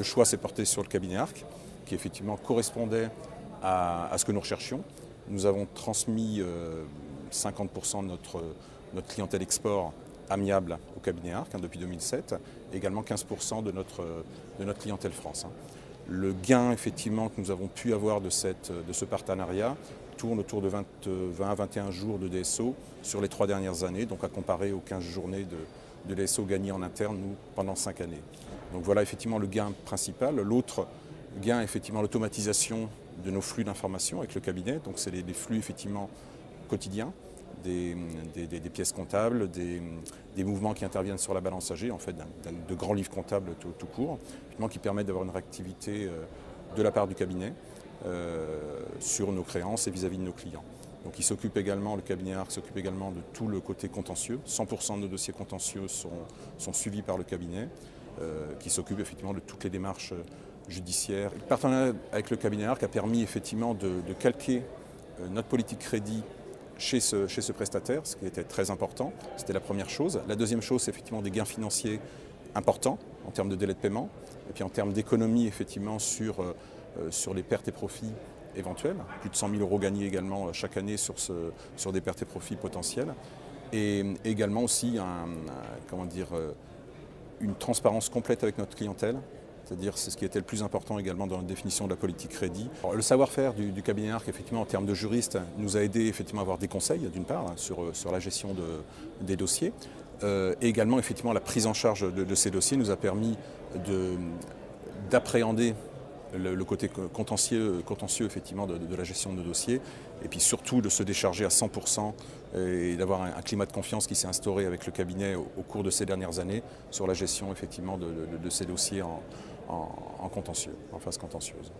le choix s'est porté sur le cabinet Arc, qui effectivement correspondait à ce que nous recherchions. Nous avons transmis 50% de notre clientèle export amiable au cabinet Arc depuis 2007, et également 15% de notre clientèle France. Le gain effectivement que nous avons pu avoir de ce partenariat tourne autour de 20 à 21 jours de DSO sur les 3 dernières années, donc à comparer aux 15 journées de DSO gagnées en interne, nous, pendant 5 années. Donc voilà effectivement le gain principal. L'autre gain, effectivement, l'automatisation de nos flux d'informations avec le cabinet. Donc c'est des flux effectivement quotidiens, des pièces comptables, des mouvements qui interviennent sur la balance AG, en fait, de grands livres comptables tout court, qui permettent d'avoir une réactivité de la part du cabinet sur nos créances et vis-à-vis de nos clients. Donc il s'occupe également, le cabinet Arc s'occupe également de tout le côté contentieux. 100% de nos dossiers contentieux sont suivis par le cabinet, qui s'occupe effectivement de toutes les démarches judiciaires. Le partenariat avec le cabinet Arc a permis effectivement de calquer notre politique crédit chez ce prestataire, ce qui était très important. C'était la première chose. La deuxième chose, c'est effectivement des gains financiers importants en termes de délai de paiement, et puis en termes d'économie effectivement sur les pertes et profits éventuels. Plus de 100 000 € gagnés également chaque année sur des pertes et profits potentiels. Et également aussi une transparence complète avec notre clientèle. C'est-à-dire c'est ce qui était le plus important également dans la définition de la politique crédit. Alors, le savoir-faire du cabinet Arc, effectivement, en termes de juriste, nous a aidé effectivement à avoir des conseils, d'une part, sur la gestion des dossiers. Et également, effectivement, la prise en charge de ces dossiers nous a permis d'appréhender le côté contentieux effectivement, de la gestion de nos dossiers, et puis surtout de se décharger à 100% et d'avoir un climat de confiance qui s'est instauré avec le cabinet au cours de ces dernières années sur la gestion effectivement de ces dossiers en contentieux, en phase contentieuse.